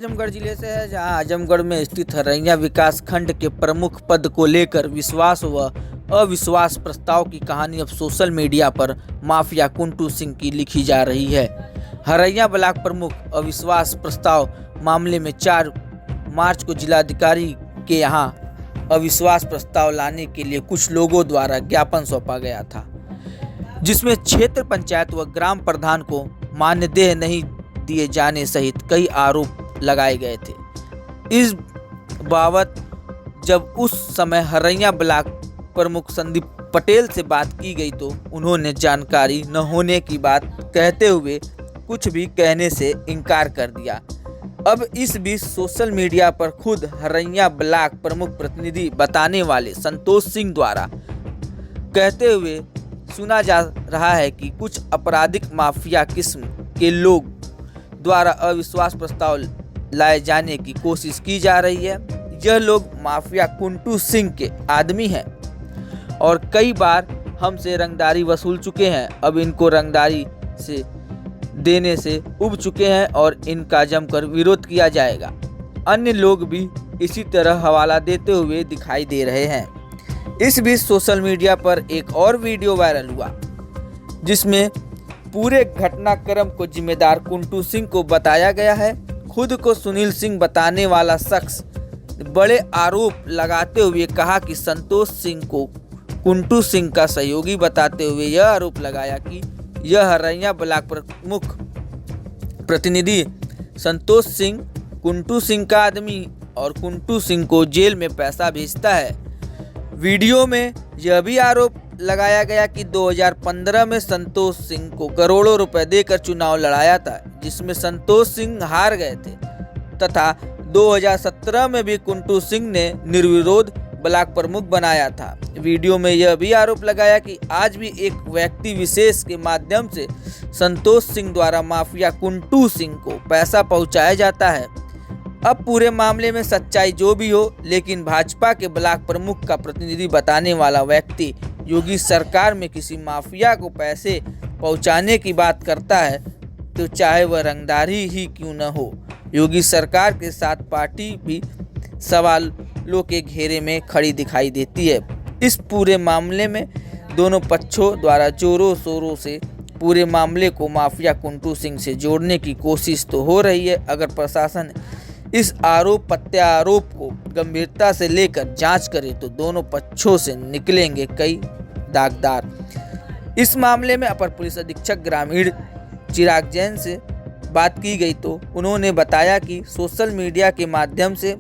आजमगढ़ जिले से है, जहां आजमगढ़ में स्थित हरैया विकास खंड के प्रमुख पद को लेकर विश्वास व अविश्वास प्रस्ताव की कहानी अब सोशल मीडिया पर माफिया कुंटू सिंह की लिखी जा रही है। हरैया ब्लॉक प्रमुख अविश्वास प्रस्ताव मामले में 4 मार्च को जिलाधिकारी के यहां अविश्वास प्रस्ताव लाने के लिए कुछ लोगों द्वारा ज्ञापन सौंपा गया था, जिसमें क्षेत्र पंचायत व ग्राम प्रधान को मानदेय नहीं दिए जाने सहित कई आरोप लगाए गए थे। इस बाबत जब उस समय हरैया ब्लॉक प्रमुख संदीप पटेल से बात की गई तो उन्होंने जानकारी न होने की बात कहते हुए कुछ भी कहने से इनकार कर दिया। अब इस बीच सोशल मीडिया पर खुद हरैया ब्लॉक प्रमुख प्रतिनिधि बताने वाले संतोष सिंह द्वारा कहते हुए सुना जा रहा है कि कुछ आपराधिक माफिया किस्म के लोग द्वारा अविश्वास प्रस्ताव लाए जाने की कोशिश की जा रही है। यह लोग माफिया कुंटू सिंह के आदमी हैं और कई बार हमसे रंगदारी वसूल चुके हैं। अब इनको रंगदारी से देने से उब चुके हैं और इनका जमकर विरोध किया जाएगा। अन्य लोग भी इसी तरह हवाला देते हुए दिखाई दे रहे हैं। इस बीच सोशल मीडिया पर एक और वीडियो वायरल हुआ, जिसमें पूरे घटनाक्रम को जिम्मेदार कुंटू सिंह को बताया गया है। खुद को सुनील सिंह बताने वाला शख्स बड़े आरोप लगाते हुए कहा कि संतोष सिंह को कुंटू सिंह का सहयोगी बताते हुए यह आरोप लगाया कि यह हरैया ब्लॉक प्रमुख प्रतिनिधि संतोष सिंह कुंटू सिंह का आदमी और कुंटू सिंह को जेल में पैसा भेजता है। वीडियो में यह भी आरोप लगाया गया कि 2015 में संतोष सिंह को करोड़ों रुपए देकर चुनाव लड़ाया था, जिसमें संतोष सिंह हार गए थे, तथा 2017 में भी कुंटू सिंह ने निर्विरोध ब्लॉक प्रमुख बनाया था। वीडियो में यह भी आरोप लगाया कि आज भी एक व्यक्ति विशेष के माध्यम से संतोष सिंह द्वारा माफिया कुंटू सिंह को पैसा पहुंचाया जाता है। अब पूरे मामले में सच्चाई जो भी हो, लेकिन भाजपा के ब्लॉक प्रमुख का प्रतिनिधि बताने वाला व्यक्ति योगी सरकार में किसी माफिया को पैसे पहुंचाने की बात करता है, तो चाहे वह रंगदारी ही क्यों न हो, योगी सरकार के साथ पार्टी भी सवालों के घेरे में खड़ी दिखाई देती है। इस पूरे मामले में दोनों पक्षों द्वारा जोरों शोरों से पूरे मामले को माफिया कुंटू सिंह से जोड़ने की कोशिश तो हो रही है। अगर प्रशासन इस आरोप प्रत्यारोप को गंभीरता से लेकर जांच करे तो दोनों पक्षों से निकलेंगे कई दागदार। इस मामले में अपर पुलिस अधीक्षक ग्रामीण चिराग जैन से बात की गई तो उन्होंने बताया कि सोशल मीडिया के माध्यम से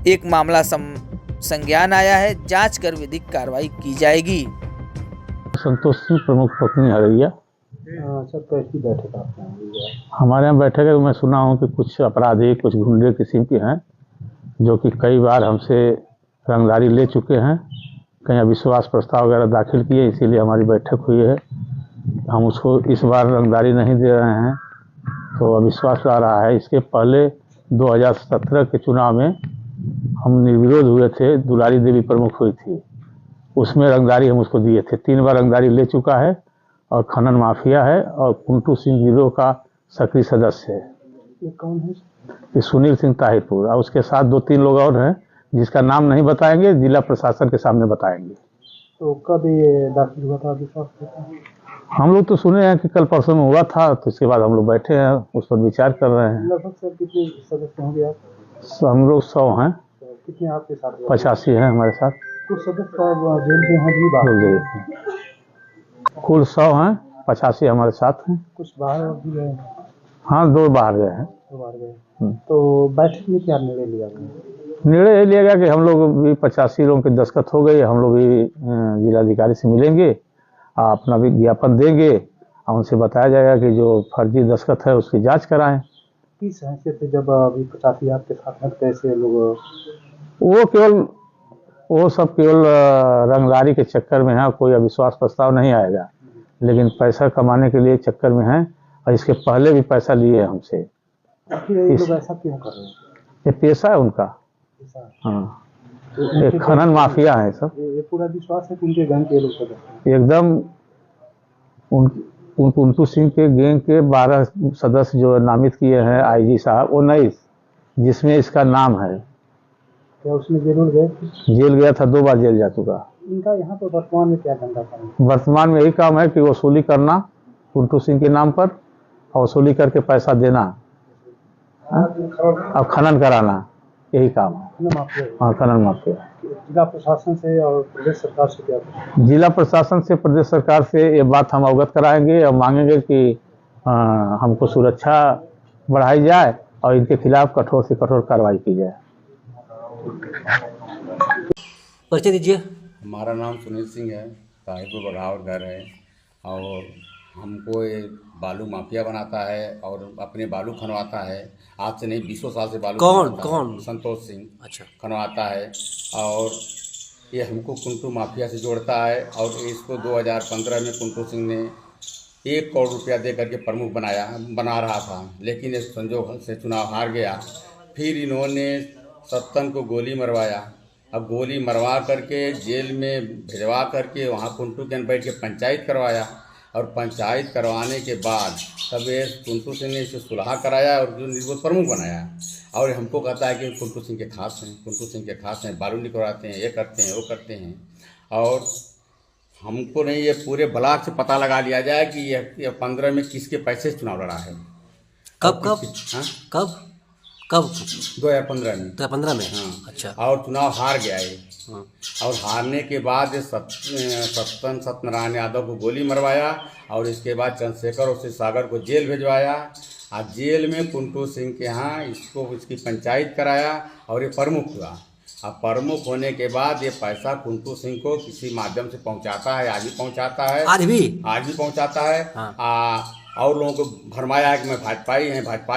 एक मामला संज्ञान आया है, जांच कर विधिक कार्रवाई की जाएगी। संतोष सिंह प्रमुख पत्नी हरैया। सर, कैसी बैठक आपने हुई है? हमारे यहाँ बैठक है। मैं सुना हूँ कि कुछ अपराधी कुछ गुंडे किस्म के हैं जो कि कई बार हमसे रंगदारी ले चुके हैं, कहीं अविश्वास प्रस्ताव वगैरह दाखिल किए, इसीलिए हमारी बैठक हुई है। हम उसको इस बार रंगदारी नहीं दे रहे हैं तो अविश्वास आ रहा है। इसके पहले 2017 के चुनाव में हम निर्विरोध हुए थे, दुलारी देवी प्रमुख हुई थी, उसमें रंगदारी हम उसको दिए थे। 3 बार रंगदारी ले चुका है और खनन माफिया है और कुंटू सिंह गिरोह का सक्रिय सदस्य है। ये कौन है? ये सुनील सिंह ताहिरपुर और उसके साथ 2-3 लोग और हैं जिसका नाम नहीं बताएंगे, जिला प्रशासन के सामने बताएंगे। तो कब ये दाखिल हुआ था अविश्वास? हम लोग तो सुने हैं कि कल परसों में हुआ था, तो इसके बाद हम लोग बैठे हैं, उस पर विचार कर रहे हैं। लगभग सर कितने सदस्य होंगे आप? हम लोग 100 हैं। तो कितने आपके साथ? 85 हैं हमारे साथ। कुछ सदस्य जेल में हैं भी बाहर? कुल 100 हैं, 85 हमारे साथ हैं। कुछ बाहर भी गए? हाँ, 2 बाहर गए हैं। 2 बार गए। तो बैठक में क्या निर्णय लिया गया? निर्णय ये लिया गया कि हम लोग भी 85 लोगों के दस्तखत हो गए, हम लोग भी जिलाधिकारी से मिलेंगे, अपना भी ज्ञापन देंगे और उनसे बताया जाएगा कि जो फर्जी दस्तखत है उसकी जांच कराएं। किस हैसियत से जब अभी 85 आपके साथ हैं, कैसे लोग? वो सब केवल रंगदारी के चक्कर में है, कोई अविश्वास प्रस्ताव नहीं आएगा, लेकिन पैसा कमाने के लिए चक्कर में है और इसके पहले भी पैसा लिए हमसे। ये लोग ऐसा क्यों कर रहे हैं? ये पेशा है उनका। हाँ, एक खनन माफिया है सब। ये पूरा विश्वास है कि उनके गैंग के लोग सदस्य एकदम कुंटू सिंह के गैंग के 12 सदस्य जो नामित किए हैं आईजी साहब, वो 19 जिसमें इसका नाम है। क्या उसमें जरूर गए थे? जेल गया था, 2 बार जेल जा चुका। इनका यहाँ पर वर्तमान में क्या धंधा काम है? वर्तमान में यही काम है कि वसूली करना कुंटू सिंह के नाम पर, और वसूली करके पैसा देना और खनन कराना, यही काम है। खनन माफिया है। हाँ, खनन माफिया। जिला प्रशासन से और प्रदेश सरकार से क्या? जिला प्रशासन से, प्रदेश सरकार से ये बात हम अवगत कराएंगे और मांगेंगे कि हमको सुरक्षा बढ़ाई जाए और इनके खिलाफ कठोर से कठोर कार्रवाई की जाए। परिचय दीजिए। हमारा नाम सुनील सिंह है, ताहिरपुर बघावत घर है, और हमको ये बालू माफिया बनाता है और अपने बालू खनवाता है। आज से नहीं, 20 साल से बालू खनवाता है। कौन? संतोष सिंह अच्छा। खनवाता है, और ये हमको कुंटू माफिया से जोड़ता है। और इसको 2015 में कुंटू सिंह ने 1 करोड़ रुपया दे करके प्रमुख बना रहा था, लेकिन इस संजोग से चुनाव हार गया। फिर इन्होंने सत्तन को गोली मरवाया। अब गोली मरवा करके जेल में भिजवा करके वहाँ कुंटू के बैठ के पंचायत करवाया, और पंचायत करवाने के बाद तब ये कुंटू सिंह ने इसे सुलह कराया और जो निर्विरोध प्रमुख बनाया। और हमको कहता है कि कुंटू सिंह के खास हैं, कुंटू सिंह के खास हैं, बालू निकलवाते हैं, ये करते हैं, वो करते हैं। और हमको नहीं, ये पूरे ब्लॉक से पता लगा लिया जाए कि ये 15 में किसके पैसे से चुनाव लड़ा है। कब? हाँ, कब 2015 में। 2015 में? हाँ। अच्छा। और चुनाव हार गया ये। हाँ। और हारने के बाद सत्यनारायण यादव को गोली मरवाया, और इसके बाद चंद्रशेखर और सागर को जेल भिजवाया। और जेल में कुंटू सिंह के यहाँ इसकी पंचायत कराया और ये प्रमुख हुआ। अब प्रमुख होने के बाद ये पैसा कुंटू सिंह को किसी माध्यम से पहुंचाता है, आज भी पहुंचाता है, आज भी पहुंचाता है। हाँ। और लोगों को भरमाया है कि मैं भाजपाई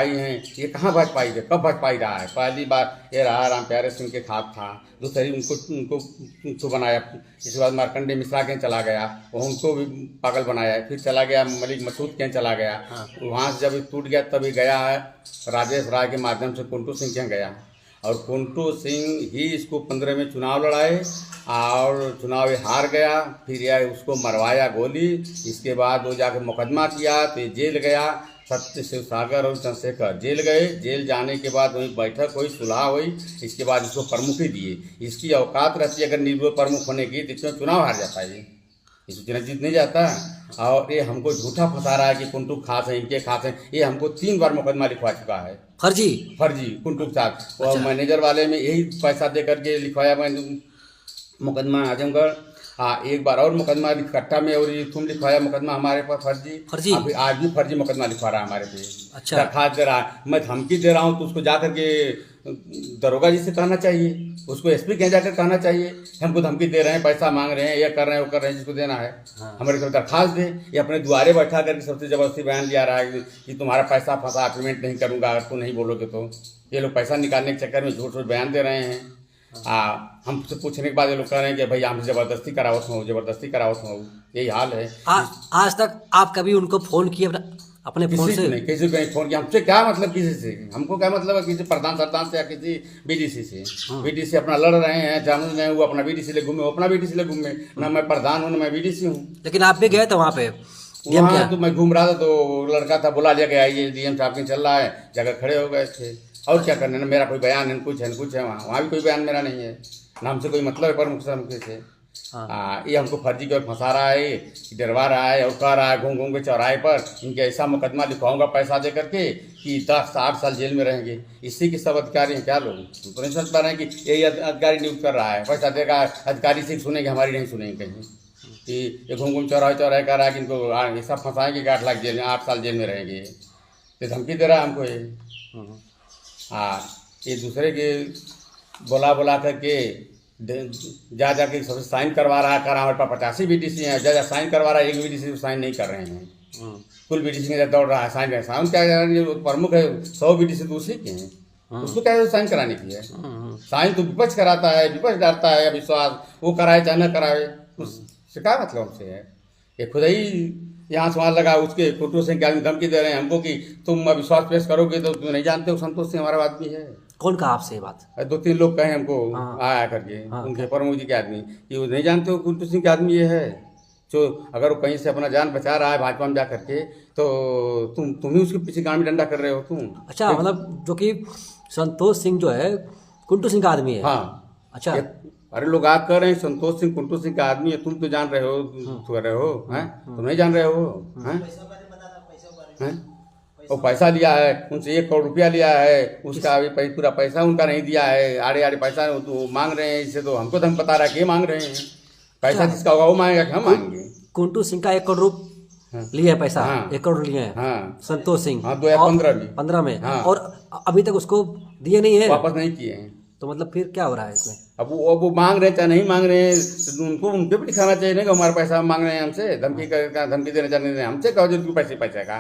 हैं। ये कहाँ भाजपाई थे, कब भाजपाई रहा है? पहली बार ये रहा राम प्यारे सिंह के खात था, दूसरी उनको बनाया। इसके बाद मार्कंडे मिश्रा के चला गया, वो उनको भी पागल बनाया। फिर चला गया मलिक मसूद के चला गया। वहाँ से जब टूट गया तभी गया है राजेश राय के माध्यम से कुंटू सिंह के गया, और कुंटू सिंह ही इसको 15 में चुनाव लड़ाए और चुनाव हार गया। फिर यह उसको मरवाया गोली। इसके बाद वो जाकर मुकदमा किया तो ये जेल गया। सत्य शिव सागर और चंद्रशेखर जेल गए। जेल जाने के बाद वही बैठक हुई, सुलह हुई। इसके बाद इसको प्रमुख ही दिए। इसकी औकात रहती है अगर निर्विरोध प्रमुख होने की, तो इसमें चुनाव हार जाता है, इस चुनाव जीत नहीं जाता। और ये हमको झूठा फंसा रहा है कि कुंटू खास है, इनके खास है। ये हमको 3 बार मुकदमा लिखवा चुका है, फर्जी कुंटू के साथ। और मैनेजर वाले में यही पैसा दे करके लिखवाया मैंने मुकदमा आजमगढ़। एक बार और मुकदमा कट्टा में और तुम लिखवाया मुकदमा हमारे पास फर्जी। अभी आज भी फर्जी मुकदमा लिखवा रहा है हमारे पे। अच्छा। दरखास्त दे रहा है, मैं धमकी दे रहा हूँ तो उसको जा करके दरोगा जी से कहना चाहिए, उसको एसपी के जाकर कहना चाहिए हमको धमकी दे रहे हैं, पैसा मांग रहे हैं, ये कर रहे हैं, वो कर रहे हैं, जिसको देना है। हाँ। हमारे सब दरखास्त दे। ये अपने द्वारे बैठा करके सबसे जबरदस्ती बयान लिया रहा है कि तुम्हारा पैसा फंसा, पेमेंट नहीं करूँगा अगर तुम नहीं बोलोगे तो। ये लोग पैसा निकालने के चक्कर में झूठ बयान दे रहे हैं। हमसे पूछने के बाद ये लोग कह रहे हैं कि भाई हमसे जबरदस्ती करावत हूँ। यही हाल है। आज तक आप कभी उनको फोन किए अपने फोन से? नहीं, किसी को नहीं फोन किया। हमसे क्या मतलब किसी से? हमको क्या मतलब है किसी प्रधान सरदान से या किसी बीडीसी से? बीडीसी अपना लड़ रहे हैं, जामुन में वो अपना बीडीसी ले घूमे, अपना बीडीसी ले घूमे। ना मैं प्रधान हूँ ना मैं बीडीसी हूँ। लेकिन आप भी गए थे वहाँ पे? वहाँ तो मैं घूम रहा था तो लड़का था, बुला लिया गया, ये डीएम साहब के चल रहा है, जगह खड़े हो गए थे। और क्या करने ना, मेरा कोई बयान है, कुछ है वहाँ भी कोई बयान मेरा नहीं है, ना हमसे कोई मतलब है प्रमुख से। ये हमको फर्जी की ओर फंसा रहा है, डरवा रहा है और कह रहा है घूम के चौराहे पर इनके ऐसा मुकदमा लिखवाऊंगा पैसा दे करके कि 10-8 साल जेल में रहेंगे। इसी के सब अधिकारी हैं क्या लोग? तो नहीं समझ पा रहे हैं कि यही अधिकारी नियुक्त कर रहा है, पैसा देगा, अधिकारी से सुनेंगे, हमारी नहीं सुनेंगे कहीं। कि ये घूम चौराहे कह रहा है कि इनको ऐसा फंसाएंगे कि 8 लाख जेल में 8 साल जेल में रहेंगे। तो धमकी दे रहा है हमको ये। ये दूसरे के बुला करके जा के सबसे साइन करवा रहा है। हमारे पास 85 बीडीसी हैं, जा साइन करवा रहा है, एक बीडीसी साइन नहीं कर रहे हैं। कुल बीडीसी में दौड़ रहा है साइन क्या प्रमुख है, 100 बीडीसी तो उसी के हैं, उसको क्या साइन कराने की है? साइन तो विपक्ष कराता है, विपक्ष डालता है विश्वास, वो कराए चाहे न कराए, उससे क्या मतलब हमसे है? ये खुद ही यहाँ सवाल लगा उसके कुंटू सिंह के आदमी धमकी दे रहे हैं हमको कि तुम अविश्वास पेश करोगे तो तुम नहीं जानते हो संतोष सिंह हमारा आदमी है। कौन कहा आपसे ये बात? 2-3 लोग कहे हमको आया करके, उनके प्रमुख जी के आदमी, कि वो नहीं जानते हो कुंटू सिंह के आदमी ये है। जो अगर वो कहीं से अपना जान बचा रहा है भाजपा में जा करके तो तुम ही उसके पीछे गांड में डंडा कर रहे हो तुम। अच्छा, मतलब जो कि संतोष सिंह जो है कुंटू सिंह का आदमी है। हाँ। अच्छा। अरे लोग आप कह रहे हैं संतोष सिंह कुंटू सिंह का आदमी है, तुम तो जान रहे हो, तो रहे हो हैं, तुम नहीं जान रहे हो हैं? और पैसा लिया है उनसे, 1 करोड़ रुपया लिया है, उसका अभी पूरा पैसा उनका नहीं दिया है। आड़े आड़े पैसा तो मांग रहे हैं, इससे तो हमको तो हम बता रहा है कि मांग रहे हैं। पैसा जिसका होगा वो मांगेगा कि हम मांगेंगे। कुंटू सिंह का 1 करोड़ लिए है पैसा। हाँ। 1 करोड़ लिए हैं। हाँ। संतोष सिंह। हाँ, 2015 में। हाँ। और अभी तक उसको दिए नहीं है, वापस नहीं किए हैं। तो मतलब फिर क्या हो रहा है इसमें? अब वो मांग रहे हैं चाहे नहीं मांग रहे हैं, तो उनको उनके भी दिखाना चाहिए ना कि हमारा पैसा मांग रहे हैं हमसे, धमकी देने जाने देने हमसे कहो जो पैसे का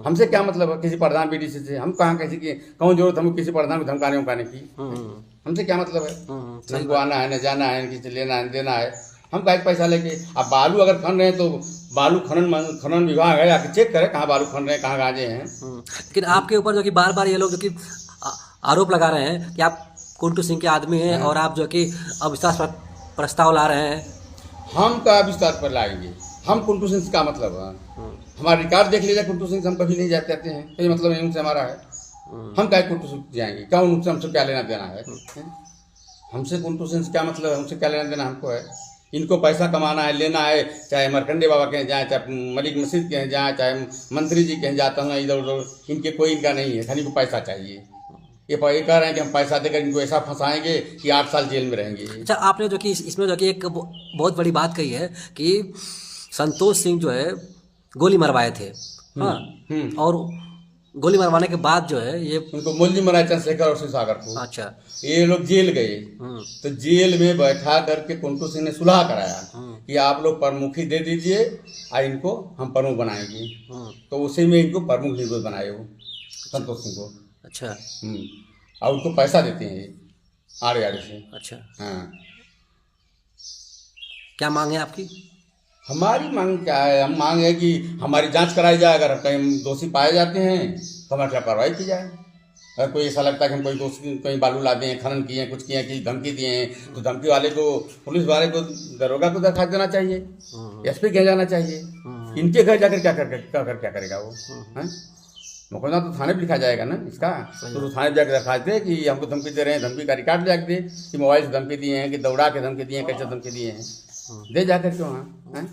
हमसे क्या मतलब है? किसी प्रधान बीडीसी से हम कहाँ किसी की कौन जरूरत हमको किसी प्रधान को धमकाने उमकाने की? हमसे क्या मतलब है? न हमको आना है न जाना है, न किसी लेना है देना है, हम का पैसा लेके। अब बालू अगर खन रहे हैं तो बालू खनन विभाग है, आके चेक करे कहाँ बालू खन रहे हैं, कहाँ गाजे हैं। लेकिन आपके ऊपर जो कि बार बार ये लोग जो कि आरोप लगा रहे हैं कि आप कुंटू सिंह के आदमी हैं और आप जो कि अविश्वास प्रस्ताव ला रहे हैं। हम का विस्तार पर लाएंगे, हम कुंटू सिंह का मतलब है हमारा रिकॉर्ड देख लीजिए, कुंटू सिंह से हम कभी नहीं जाते हैं, कोई मतलब नहीं उनसे हमारा है। हम क्या कुंटू सिंह जाएंगे? क्या उनसे हमसे क्या लेना देना है? हमसे कुंटू सिंह से क्या मतलब है? हमसे क्या लेना देना हमको है? इनको पैसा कमाना है, लेना है, चाहे मरकंडे बाबा के जाए, चाहे मलिक मस्जिद के जाए, चाहे मंत्री जी के जाता हूँ इधर उधर, इनके कोई इनका नहीं है, खाली को पैसा चाहिए। ये कह रहे हैं कि हम पैसा देकर इनको ऐसा फंसाएंगे कि 8 साल जेल में रहेंगे। अच्छा, आपने जो कि इसमें जो कि एक बहुत बड़ी बात कही है कि संतोष सिंह जो है गोली मरवाए थे। हाँ। और गोली मरवाने के बाद जो है ये उनको मुलजिम बनाया चंद्रशेखर और शिवसागर को। अच्छा। ये लोग जेल गए तो जेल में बैठा करके कुंटू सिंह ने सुलह कराया कि आप लोग प्रमुखी दे दीजिए और इनको हम प्रमुख बनाएंगे। तो उसी में इनको प्रमुख नियुक्त बनाए वो संतोष सिंह को। अच्छा। और उनको पैसा देते हैं ये आड़े आड़े से। अच्छा। हाँ। क्या मांग है आपकी? हमारी मांग क्या है? हम मांग है कि हमारी जांच कराई जाए, अगर कहीं दोषी पाए जाते हैं तो हमारे क्या कार्रवाई की जाए। अगर कोई ऐसा लगता है कि हम कोई दोषी कहीं बालू लादे हैं, खनन किए हैं, कुछ किए हैं, कि धमकी दिए हैं, तो धमकी वाले को, पुलिस वाले को, दरोगा को दरखास्त देना चाहिए, एसपी के जाना चाहिए। इनके घर जाकर क्या करेगा वो? हैं? मुकदमा तो थाने पे लिखा जाएगा ना इसका, तो थाने पे जाकर दरखास्त दे कि हमको धमकी दे रहे हैं, धमकी का रिकॉर्ड ले दे कि मोबाइल से धमकी दिए हैं, कि दौड़ा के धमकी दिए हैं, कैसे धमकी दिए हैं, दे जाकर क्यों? हाँ।